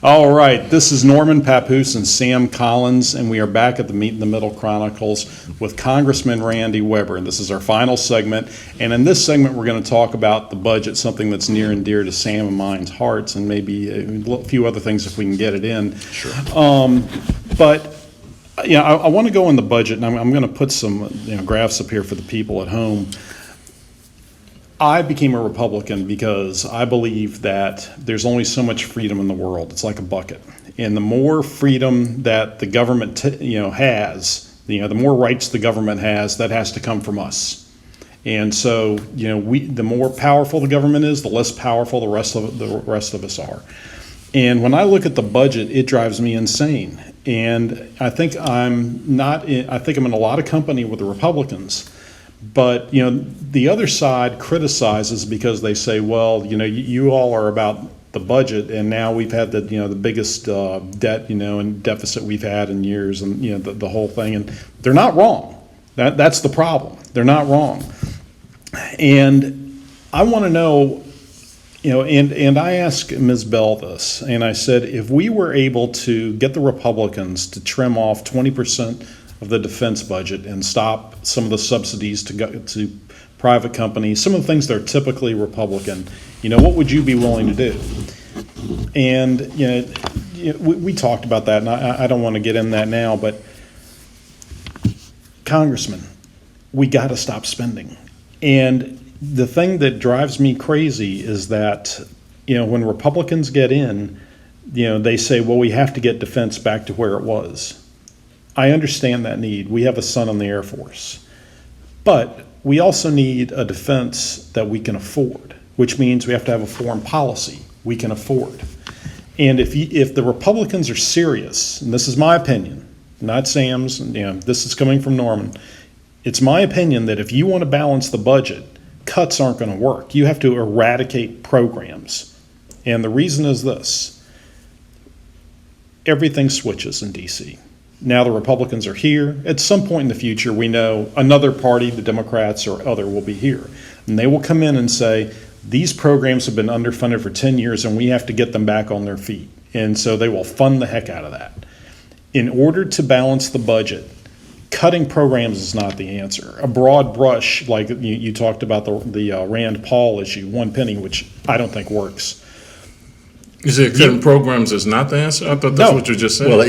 All right, this is Norman Papoose and Sam Collins, and we are back at the Meet in the Middle Chronicles with Congressman Randy Weber. And this is our final segment. And in this segment, we're going to talk about the budget, something that's near and dear to Sam and mine's hearts, and maybe a few other things if we can get it in. Sure. But yeah, I want to go in the budget, and I'm going to put some graphs up here for the people at home. I became a Republican because I believe that there's only so much freedom in the world. It's like a bucket. And the more freedom that the government has, the more rights the government has, that has to come from us. And so, the more powerful the government is, the less powerful the rest of us are. And when I look at the budget, it drives me insane. And I think I'm in a lot of company with the Republicans. But, the other side criticizes because they say, well, you all are about the budget, and now we've had the biggest debt, and deficit we've had in years, and, the whole thing. And they're not wrong. That's the problem. They're not wrong. And I want to know, and I asked Ms. Bell this, and I said, if we were able to get the Republicans to trim off 20% of the defense budget and stop some of the subsidies to private companies, some of the things that are typically Republican, what would you be willing to do? And we talked about that, and I don't want to get in that now, but Congressman, we got to stop spending. And the thing that drives me crazy is that when Republicans get in, they say, well, we have to get defense back to where it was. I understand that need. We have a son in the Air Force. But we also need a defense that we can afford, which means we have to have a foreign policy we can afford. And if the Republicans are serious, and this is my opinion, not Sam's, this is coming from Norman, it's my opinion that if you want to balance the budget, cuts aren't going to work. You have to eradicate programs. And the reason is this. Everything switches in D.C. Now the Republicans are here. At some point in the future, we know another party, the Democrats or other, will be here. And they will come in and say, these programs have been underfunded for 10 years and we have to get them back on their feet. And so they will fund the heck out of that. In order to balance the budget, cutting programs is not the answer. A broad brush, like you talked about the Rand Paul issue, one penny, which I don't think works. You said cutting programs is not the answer? I thought that's what you just said. Well,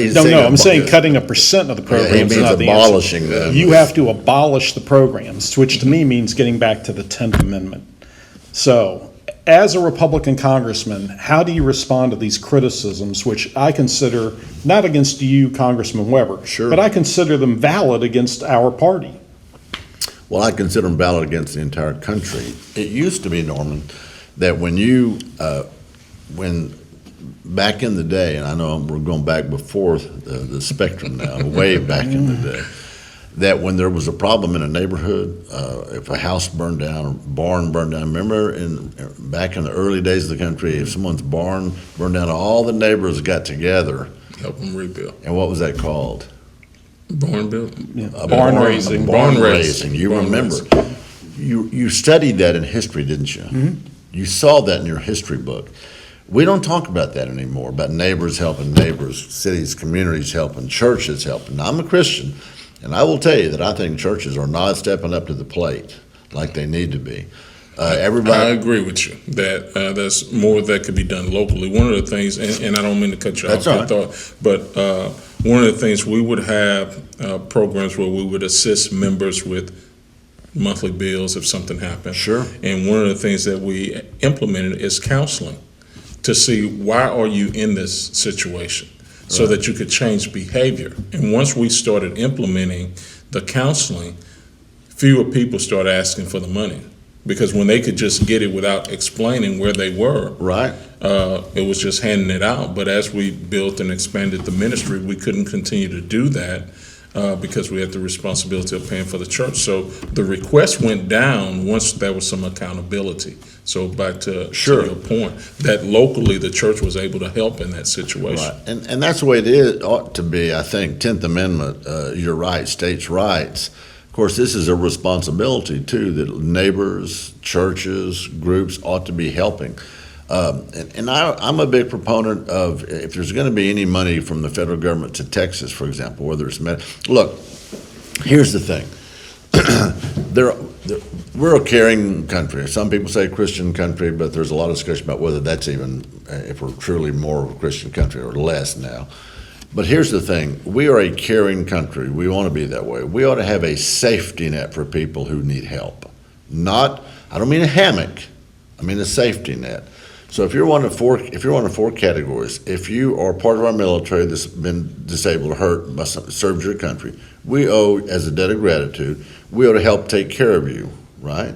I'm saying cutting 1% of the programs is not the answer. Abolishing them. You have to abolish the programs, which to me means getting back to the 10th Amendment. So, as a Republican congressman, how do you respond to these criticisms, which I consider not against you, Congressman Weber, sure, but I consider them valid against our party? Well, I consider them valid against the entire country. It used to be, Norman, that when back in the day, and I know we're going back before the spectrum now, way back in the day, that when there was a problem in a neighborhood, if a house burned down or barn burned down, remember back in the early days of the country, if someone's barn burned down, all the neighbors got together. Help them rebuild. And what was that called? Barn building. Yeah. Barn raising. Barn raising. You Barn remember. raising. You studied that in history, didn't you? Mm-hmm. You saw that in your history book. We don't talk about that anymore, about neighbors helping neighbors, cities, communities helping, churches helping. Now, I'm a Christian, and I will tell you that I think churches are not stepping up to the plate like they need to be. I agree with you that there's more that could be done locally. One of the things, and I don't mean to cut you off, right. but one of the things, we would have programs where we would assist members with monthly bills if something happened. Sure. And one of the things that we implemented is counseling to see why are you in this situation, so that you could change behavior. And once we started implementing the counseling, fewer people started asking for the money, because when they could just get it without explaining where they were, Right. It was just handing it out. But as we built and expanded the ministry, we couldn't continue to do that because we had the responsibility of paying for the church. So the request went down once there was some accountability. So back to your point, that locally the church was able to help in that situation. Right. And that's the way it ought to be, I think. 10th Amendment, you're right, states' rights. Of course, this is a responsibility, too, that neighbors, churches, groups ought to be helping. I'm a big proponent of, if there's going to be any money from the federal government to Texas, for example, whether it's look, here's the thing. We're a caring country. Some people say Christian country, but there's a lot of discussion about whether that's even, if we're truly more of a Christian country or less now. But here's the thing. We are a caring country. We want to be that way. We ought to have a safety net for people who need help. Not, I don't mean a hammock. I mean a safety net. So if you're one of four categories, if you are part of our military that's been disabled or hurt, but served your country, we owe, as a debt of gratitude, we ought to help take care of you, right?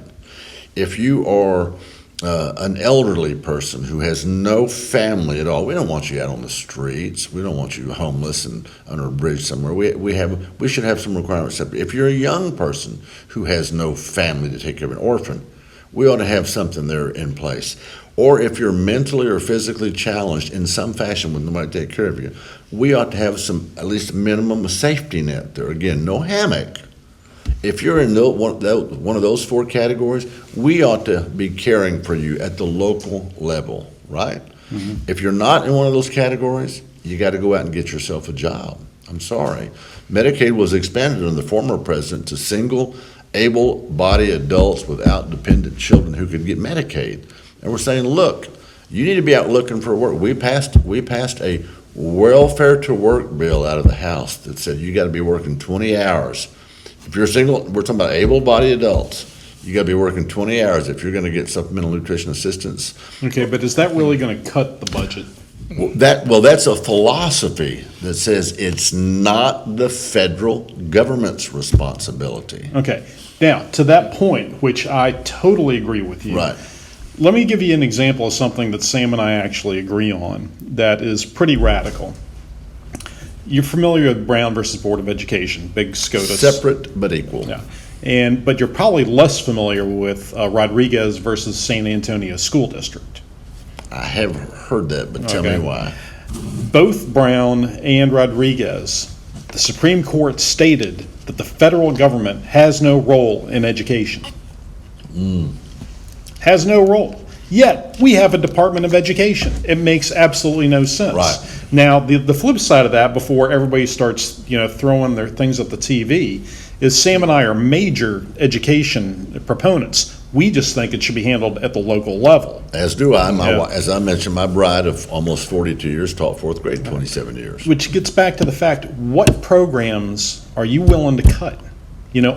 If you are an elderly person who has no family at all, we don't want you out on the streets. We don't want you homeless and under a bridge somewhere. We should have some requirements. If you're a young person who has no family to take care of, an orphan, we ought to have something there in place. Or if you're mentally or physically challenged in some fashion when nobody take care of you, we ought to have some, at least a minimum of safety net there. Again, no hammock. If you're in one of those four categories, we ought to be caring for you at the local level, right? Mm-hmm. If you're not in one of those categories, you got to go out and get yourself a job. I'm sorry. Medicaid was expanded under the former president to single, able-bodied adults without dependent children who could get Medicaid. And we're saying, look, you need to be out looking for work. We passed a welfare to work bill out of the House that said you got to be working 20 hours. If you're single, we're talking about able-bodied adults. You got to be working 20 hours if you're going to get supplemental nutrition assistance. Okay, but is that really going to cut the budget? That's a philosophy that says it's not the federal government's responsibility. Okay. Now, to that point, which I totally agree with you. Right. Let me give you an example of something that Sam and I actually agree on that is pretty radical. You're familiar with Brown versus Board of Education, big SCOTUS. Separate but equal. Yeah. But you're probably less familiar with Rodriguez versus San Antonio School District. I have heard that, but tell me why. Both Brown and Rodriguez, the Supreme Court stated that the federal government has no role in education. Has no role. Yet, we have a Department of Education. It makes absolutely no sense. Right. Now, the flip side of that, before everybody starts, throwing their things at the TV, is Sam and I are major education proponents. We just think it should be handled at the local level. As do I. As I mentioned, my bride of almost 42 years taught fourth grade 27 years. Which gets back to the fact, what programs are you willing to cut?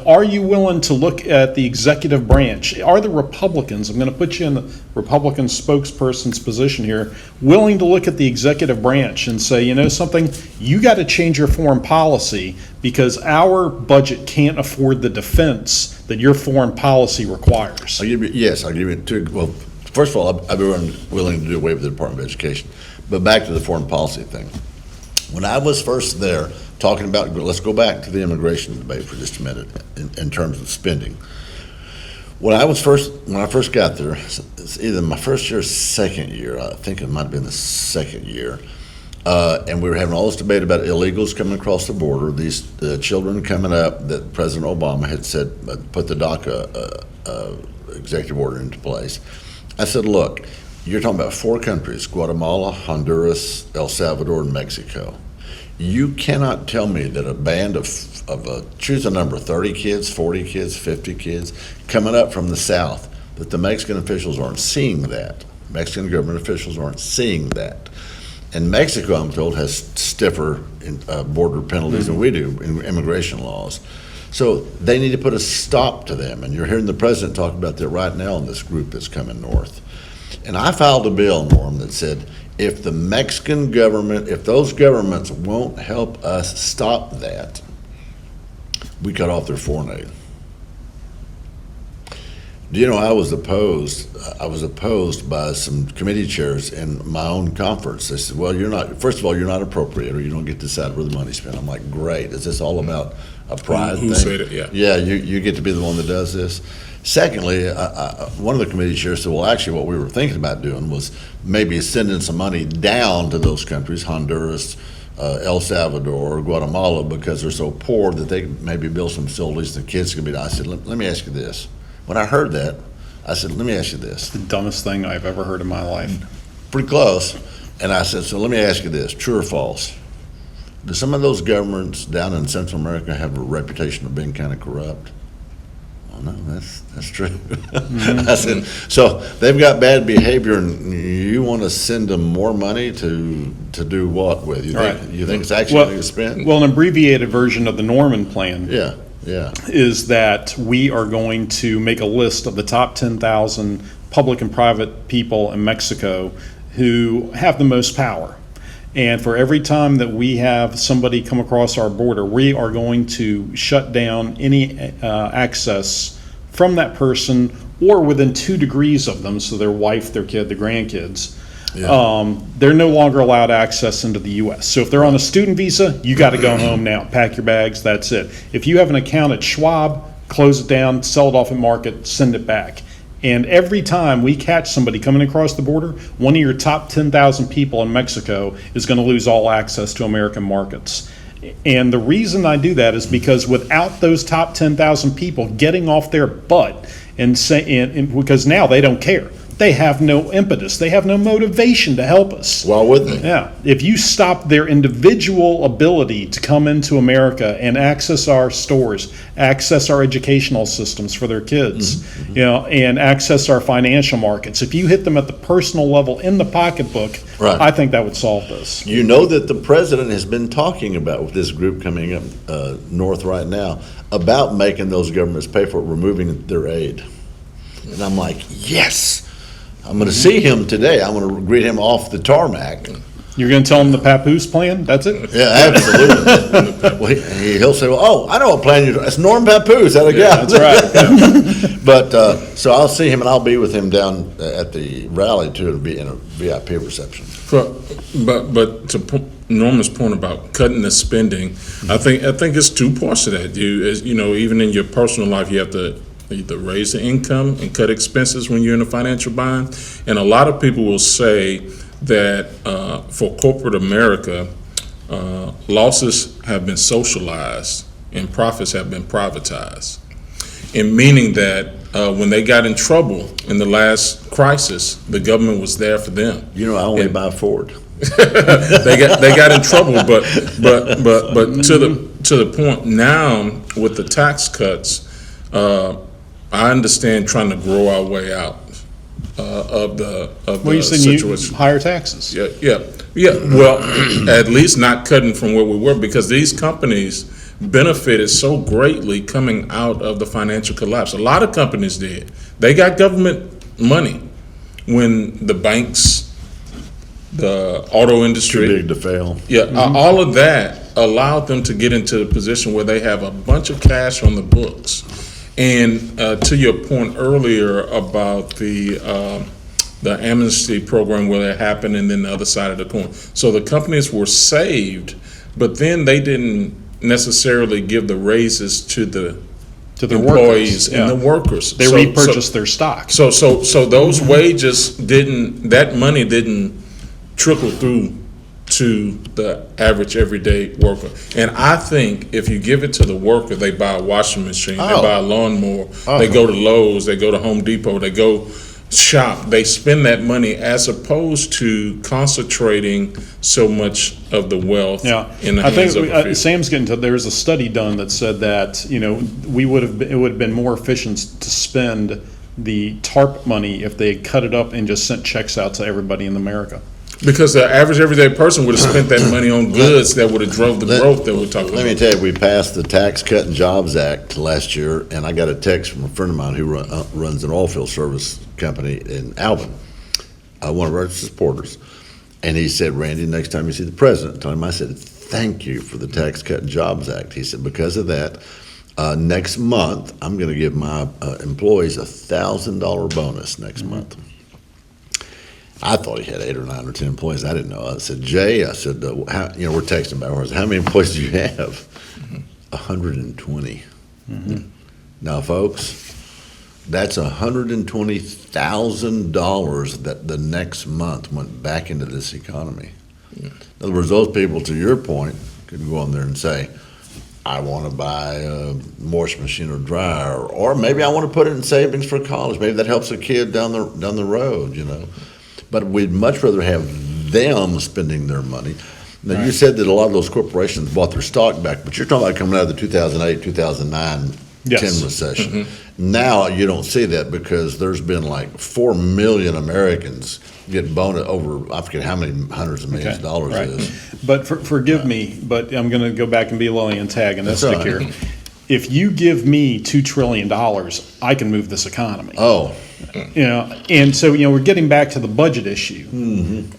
Are you willing to look at the executive branch? Are the Republicans, I'm going to put you in the Republican spokesperson's position here, willing to look at the executive branch and say, something, you got to change your foreign policy because our budget can't afford the defense that your foreign policy requires? I'll give you two. Well, first of all, I'd be willing to do away with the Department of Education. But back to the foreign policy thing. When I was first there, talking about, let's go back to the immigration debate for just a minute in terms of spending. When I first got there, it's either my first year or second year, I think it might have been the second year, and we were having all this debate about illegals coming across the border, these children coming up that President Obama had said, put the DACA executive order into place. I said, look, you're talking about four countries, Guatemala, Honduras, El Salvador, and Mexico. You cannot tell me that a band of choose a number, 30 kids, 40 kids, 50 kids, coming up from the south, that the Mexican officials aren't seeing that. Mexican government officials aren't seeing that. And Mexico, I'm told, has stiffer border penalties than we do in immigration laws. So they need to put a stop to them. And you're hearing the president talk about that right now in this group that's coming north. And I filed a bill, Norm, that said, if the Mexican government, if those governments won't help us stop that, we cut off their foreign aid. Do you know I was opposed by some committee chairs in my own conference. They said, well, first of all, you're not appropriator. You don't get to decide where the money's spent. I'm like, great. Is this all about a pride thing? Who said it, yeah. Yeah, you get to be the one that does this. Secondly, one of the committee chairs said, well, actually what we were thinking about doing was maybe sending some money down to those countries, Honduras, El Salvador, Guatemala, because they're so poor that they maybe build some facilities the kids can be. I said, let me ask you this. When I heard that, I said, let me ask you this. The dumbest thing I've ever heard in my life. Pretty close. And I said, so let me ask you this, true or false? Do some of those governments down in Central America have a reputation of being kind of corrupt? Oh, no, that's true. I said, so they've got bad behavior, and you want to send them more money to do what with? You think it's actually going to spend? Well, an abbreviated version of the Norman Plan Yeah. is that we are going to make a list of the top 10,000 public and private people in Mexico who have the most power. And for every time that we have somebody come across our border, we are going to shut down any access from that person or within 2 degrees of them, so their wife, their kid, the grandkids. Yeah. They're no longer allowed access into the U.S. So if they're on a student visa, you got to go home now. Pack your bags, that's it. If you have an account at Schwab, close it down, sell it off at market, send it back. And every time we catch somebody coming across the border, one of your top 10,000 people in Mexico is going to lose all access to American markets. And the reason I do that is because without those top 10,000 people getting off their butt and saying, because now they don't care. They have no impetus. They have no motivation to help us. Well, would they? Yeah. If you stop their individual ability to come into America and access our stores, access our educational systems for their kids, and access our financial markets, if you hit them at the personal level in the pocketbook, Right. I think that would solve this. You know that the president has been talking about, with this group coming up north right now, about making those governments pay for it, removing their aid. And I'm like, yes. I'm going to see him today. I'm going to greet him off the tarmac. You're going to tell them the Papoose plan? That's it? Yeah, absolutely. Well, he'll say, well, oh, I know what plan you're doing. It's Norm Papoose out of That's right. Yeah. But, so I'll see him, and I'll be with him down at the rally, too. It'll be in a VIP reception. But to Norman's point about cutting the spending, I think it's 2 parts to that. Even in your personal life, you have to either raise the income and cut expenses when you're in a financial bind. And a lot of people will say that for corporate America, losses have been socialized and profits have been privatized. And meaning that when they got in trouble in the last crisis, the government was there for them. You know, I only buy Ford. They got in trouble, but to the point now with the tax cuts, I understand trying to grow our way out of the You said situation. higher taxes. Yeah. Well, at least not cutting from where we were, because these companies benefited so greatly coming out of the financial collapse. A lot of companies did. They got government money when the banks, the auto industry, Too big to fail. all of that allowed them to get into a position where they have a bunch of cash on the books. And to your point earlier about the amnesty program where it happened, and then the other side of the coin. So the companies were saved, but then they didn't necessarily give the raises to the employees and the workers. They repurchased their stock. So those wages that money didn't trickle through to the average everyday worker. And I think if you give it to the worker, they buy a washing machine, they buy a lawnmower, they go to Lowe's, they go to Home Depot, they go shop, they spend that money as opposed to concentrating so much of the wealth in the hands of a few. Sam's getting to, there was a study done that said that, it would have been more efficient to spend the TARP money if they had cut it up and just sent checks out to everybody in America. Because the average everyday person would have spent that money on goods that would have drove the growth that we're talking about. Let me tell you, we passed the Tax Cut and Jobs Act last year, and I got a text from a friend of mine who runs an oil field service company in Alvin, one of our supporters. And he said, Randy, next time you see the president, tell him I said, thank you for the Tax Cut and Jobs Act. He said, because of that, next month, I'm going to give my employees a $1,000 bonus next month. I thought he had 8 or 9 or 10 employees. I didn't know. I said, Jay, I said, we're texting about ours. How many employees do you have? 120. Now, folks, that's $120,000 that the next month went back into this economy. In other words, those people, to your point, could go on there and say, I want to buy a washing machine or dryer, or maybe I want to put it in savings for college. Maybe that helps a kid down the road, you know. But we'd much rather have them spending their money. Now, you said that a lot of those corporations bought their stock back, but you're talking about coming out of the 2008, 2009, Yes. 10 recession. Now you don't see that because there's been like 4 million Americans get bonus over, I forget how many hundreds of millions of dollars Right. it is. But forgive me, but I'm going to go back and be a little antagonistic That's all right. here. If you give me $2 trillion, I can move this economy. Oh, You know, and so, you know, we're getting back to the budget issue.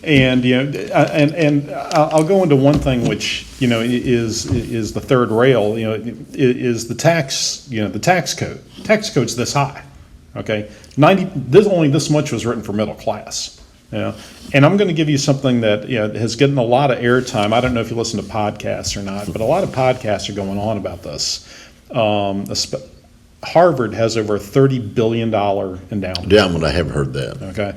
And, you know, and I'll go into one thing which, you know, is the third rail, you know, is the tax, you know, the tax code. Tax code's this high, okay? Only this much was written for middle class, you know? And I'm gonna give you something that, you know, has gotten a lot of airtime. I don't know if you listen to podcasts or not, but a lot of podcasts are going on about this. Harvard has over a $30 billion endowment. damn it, I haven't heard that. Okay,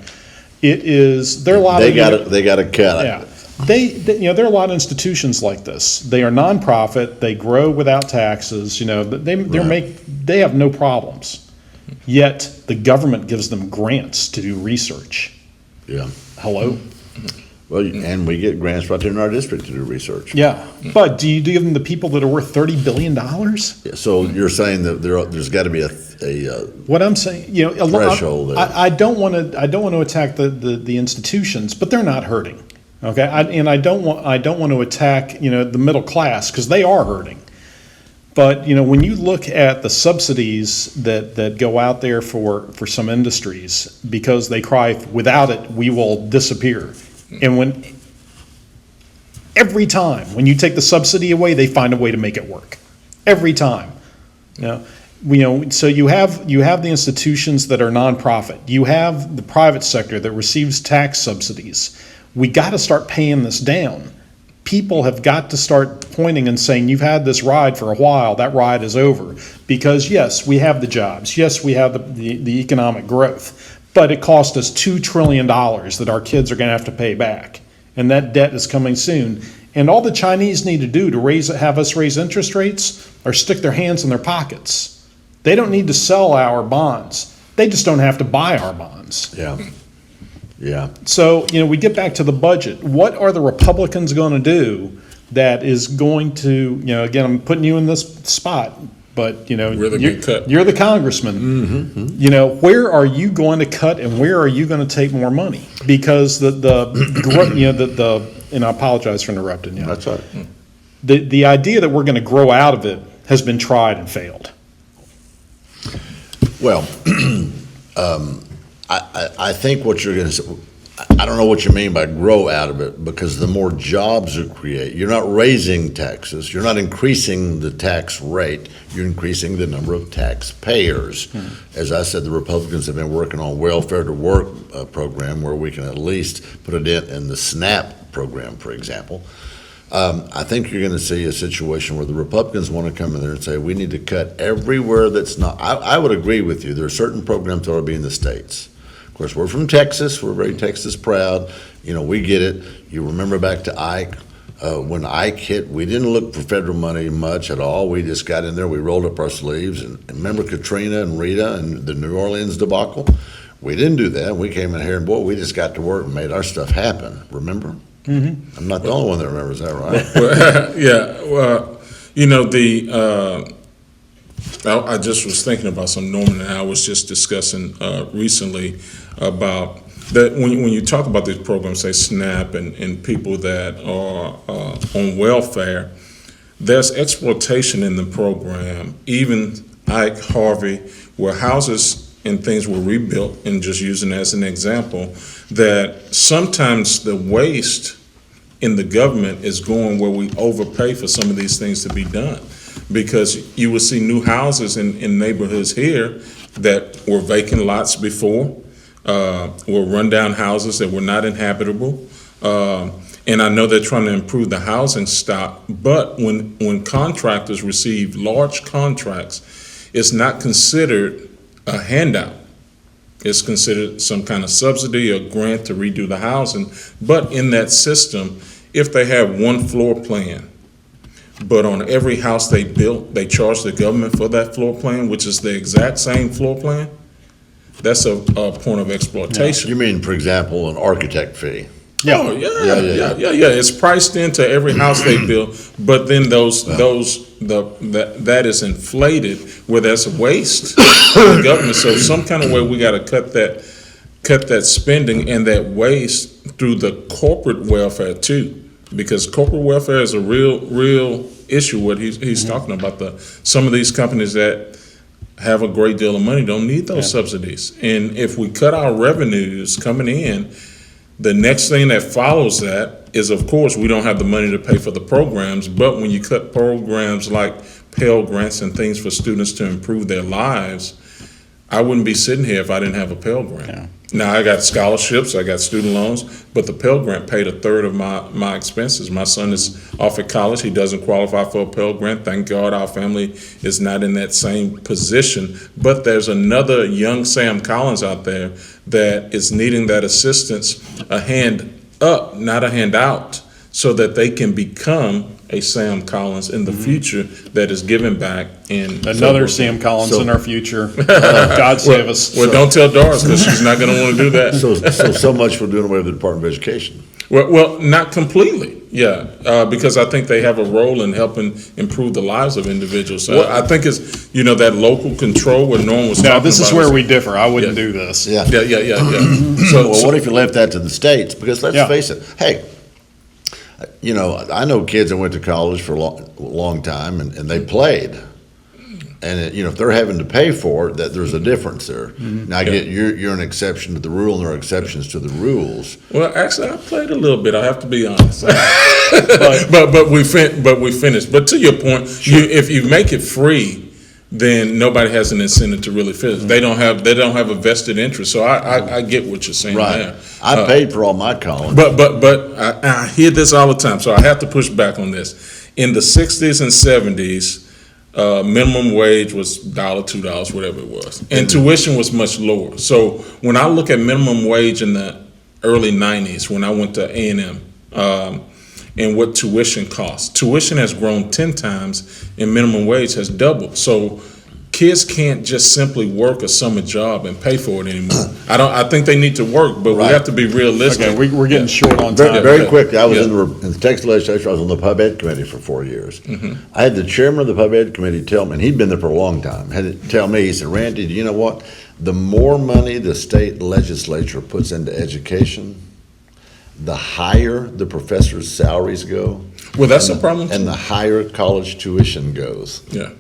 it is. There are a lot They of got it. They got to cut it. Yeah, you know, there are a lot of institutions like this. They are nonprofit. They grow without taxes. You know, they have no problems. Yet the government gives them grants to do research. Yeah. Hello. Well, and we get grants right here in our district to do research. Yeah, but do you give them the people that are worth $30 billion? So you're saying that there's got to be a What I'm saying, you know, Threshold there. I don't want to attack the institutions, but they're not hurting. Okay, I don't want to attack, you know, the middle class because they are hurting. But, you know, when you look at the subsidies that go out there for some industries because they cry, without it we will disappear. And every time when you take the subsidy away, they find a way to make it work. Every time. You know, so you have the institutions that are nonprofit. You have the private sector that receives tax subsidies. We got to start paying this down. People have got to start pointing and saying, you've had this ride for a while, that ride is over. Because yes, we have the jobs. Yes, we have the economic growth. But it cost us $2 trillion that our kids are going to have to pay back. And that debt is coming soon. And all the Chinese need to do to have us raise interest rates are stick their hands in their pockets. They don't need to sell our bonds. They just don't have to buy our bonds. yeah. Yeah. So, you know, we get back to the budget. What are the Republicans going to do that is going to, you know, again, I'm putting you in this spot, but, you know, Really get cut. you're the congressman. You know, where are you going to cut and where are you going to take more money? Because you know, and I apologize for interrupting you. That's right. The idea that we're going to grow out of it has been tried and failed. Well, I think what you're going to say, I don't know what you mean by grow out of it, because the more jobs you create, you're not raising taxes, you're not increasing the tax rate, you're increasing the number of taxpayers. As I said, the Republicans have been working on welfare to work program where we can at least put it in the SNAP program, for example. I think you're going to see a situation where the Republicans want to come in there and say, we need to cut everywhere that's not. I would agree with you. There are certain programs that ought to be in the states. Of course, we're from Texas. We're very Texas proud. You know, we get it. You remember back to Ike. When Ike hit, we didn't look for federal money much at all. We just got in there. We rolled up our sleeves. And remember Katrina and Rita and the New Orleans debacle? We didn't do that. We came in here and, boy, we just got to work and made our stuff happen. Remember? Mm-hmm. I'm not the only one that remembers that, right? Well, yeah, well, you know, I just was thinking about something Norman and I was just discussing recently about that when you talk about these programs, say SNAP and people that are on welfare, there's exploitation in the program. Even Ike, Harvey, where houses and things were rebuilt, and just using as an example, that sometimes the waste in the government is going where we overpay for some of these things to be done. Because you will see new houses in neighborhoods here that were vacant lots before, were rundown houses that were not inhabitable. And I know they're trying to improve the housing stock, but when contractors receive large contracts, it's not considered a handout. It's considered some kind of subsidy or grant to redo the housing. But in that system, if they have one floor plan, but on every house they built, they charged the government for that floor plan, which is the exact same floor plan. That's a point of exploitation. You mean, for example, an architect fee? Oh, yeah. It's priced into every house they build, but then that is inflated where there's waste in the government. So some kind of way we got to cut that spending and that waste through the corporate welfare too, because corporate welfare is a real issue. What he's talking about, some of these companies that have a great deal of money don't need those subsidies, and if we cut our revenues coming in, the next thing that follows that is, of course, we don't have the money to pay for the programs, but when you cut programs like Pell Grants and things for students to improve their lives, I wouldn't be sitting here if I didn't have a Pell Grant. Yeah. Now, I got scholarships, I got student loans, but the Pell Grant paid a third of my expenses. My son is off at college. He doesn't qualify for a Pell Grant. Thank God our family is not in that same position. But there's another young Sam Collins out there that is needing that assistance, a hand up, not a hand out, so that they can become a Sam Collins in the future that is giving back. And Another Sam Collins in our future. God save us. Well, don't tell Doris, because she's not going to want to do that. So much for doing away with the Department of Education. Well, not completely, because I think they have a role in helping improve the lives of individuals. So I think it's, that local control where Norm was talking about. No, this is where we differ. I wouldn't do this. Yeah. Yeah. Well, what if you left that to the states? Because let's face it, hey, I know kids that went to college for a long time and they played. And, if they're having to pay for it, that there's a difference there. Now, I get you're an exception to the rule, and there are exceptions to the rules. Well, actually, I played a little bit. I have to be honest. but we finished. But to your point, if you make it free, then nobody has an incentive to really finish. They don't have a vested interest. So I get what you're saying there. I paid for all my college. But I hear this all the time, so I have to push back on this. In the 60s and 70s, minimum wage was $1, $2, whatever it was, and tuition was much lower. So when I look at minimum wage in the early 90s, when I went to A&M, and what tuition costs, tuition has grown 10 times, and minimum wage has doubled. So kids can't just simply work a summer job and pay for it anymore. I think they need to work, but we have to be realistic. Okay, we're getting short on time. Very quickly, I was in the Texas legislature. I was on the Pub Ed Committee for 4 years. I had the chairman of the Pub Ed Committee tell me, and he'd been there for a long time, had to tell me, he said, Randy, do you know what? The more money the state legislature puts into education, the higher the professors' salaries go. Well, that's a problem too. And the higher college tuition goes. Yeah.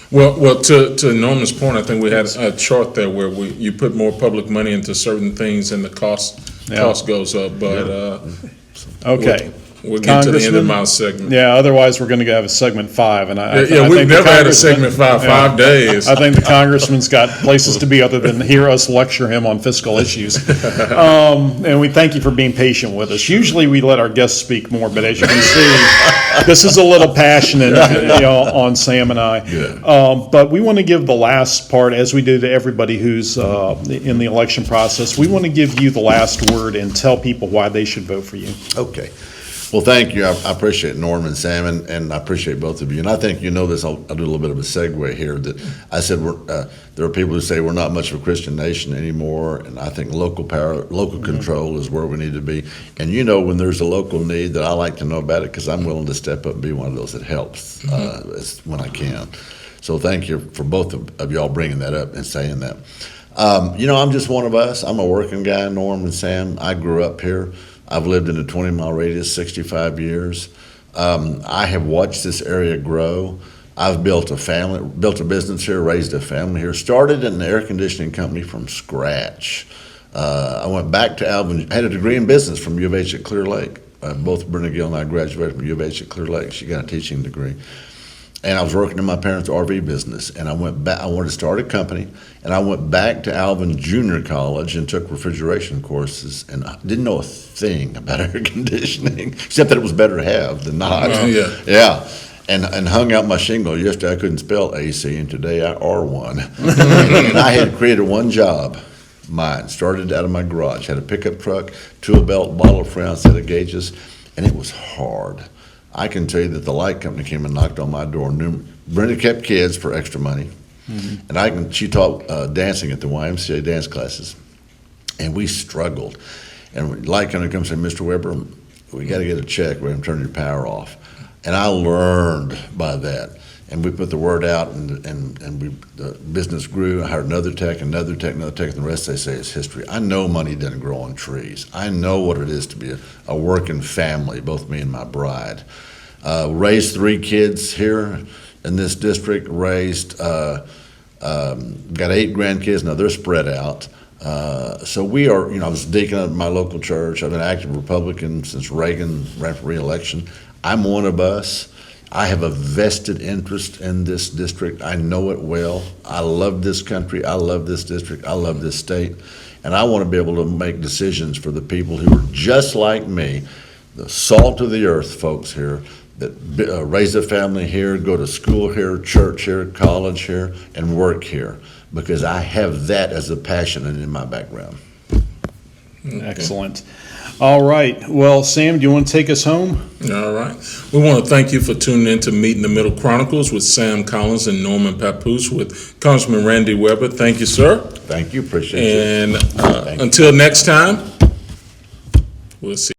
Well, to Norman's point, I think we had a chart there where you put more public money into certain things and the cost goes up. But Okay. we'll get to the end of Congressman? my segment. Yeah, otherwise we're going to have a segment 5. And I We've think the never had a Congressman- segment 5 days. I think the Congressman's got places to be other than hear us lecture him on fiscal issues. And we thank you for being patient with us. Usually we let our guests speak more, but as you can see, this is a little passionate, on Sam and I. But we want to give the last part, as we do to everybody who's in the election process. We want to give you the last word and tell people why they should vote for you. Okay. Well, thank you. I appreciate Norm and Sam, and I appreciate both of you. And I think you know this. I'll do a little bit of a segue here. That I said there are people who say we're not much of a Christian nation anymore, and I think local power, local control is where we need to be. And when there's a local need, that I like to know about it because I'm willing to step up and be one of those that helps when I can. So thank you for both of y'all bringing that up and saying that. I'm just one of us. I'm a working guy, Norm and Sam. I grew up here. I've lived in a 20-mile radius 65 years. I have watched this area grow. I've built a business here, raised a family here, started an air conditioning company from scratch. I went back to Alvin, had a degree in business from U of H at Clear Lake. Both Brenda Gill and I graduated from U of H at Clear Lake. She got a teaching degree. And I was working in my parents' RV business, and I went back. I wanted to start a company, and I went back to Alvin Junior College and took refrigeration courses, and I didn't know a thing about air conditioning, except that it was better to have than not. Yeah. And hung out my shingle. Yesterday I couldn't spell AC, and today I are one. And I had created one job. Mine started out of my garage. Had a pickup truck, tool belt, bottle of Freon, set of gauges, and it was hard. I can tell you that the light company came and knocked on my door. Brenda kept kids for extra money, and she taught dancing at the YMCA dance classes, and we struggled. And light company comes and say, Mr. Weber, we got to get a check. We're going to turn your power off. And I learned by that. And we put the word out, and the business grew. I hired another tech, and the rest they say is history. I know money doesn't grow on trees. I know what it is to be a working family, both me and my bride. Raised 3 kids here in this district, got 8 grandkids. Now they're spread out. So we are, I was deacon at my local church. I've been an active Republican since Reagan ran for re-election. I'm one of us. I have a vested interest in this district. I know it well. I love this country. I love this district. I love this state. And I want to be able to make decisions for the people who are just like me, the salt of the earth folks here, that raise a family here, go to school here, church here, college here, and work here, because I have that as a passion and in my background. Excellent. All right. Well, Sam, do you want to take us home? All right. We want to thank you for tuning in to Meet in the Middle Chronicles with Sam Collins and Norman Papoose with Congressman Randy Weber. Thank you, sir. Thank you. Appreciate it. And until next time, we'll see.